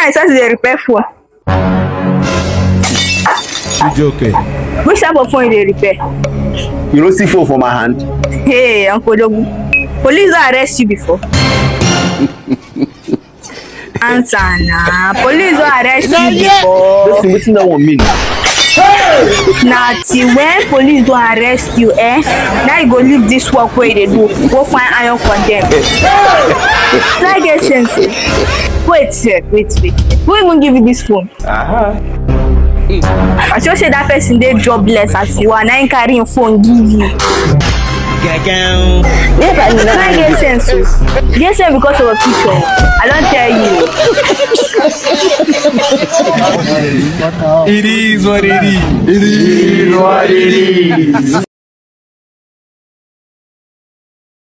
time I started to repair phone. You joking? Which type of phone you repair? You don't see phone for my hand. Hey, Uncle Dogu. Police don't arrest you before. Answer na. Police don't arrest you before. This is wetin that one mean. Na till when police don't arrest you, now you go leave this work where they do. Go find iron condemn. Like get sense. Wait. Who even give you this phone? I just say that person they jobless as you are. Now you carry your phone give you. Like get sense. Get sense because of a picture. I don't tell you. It is what it is. It is what it is.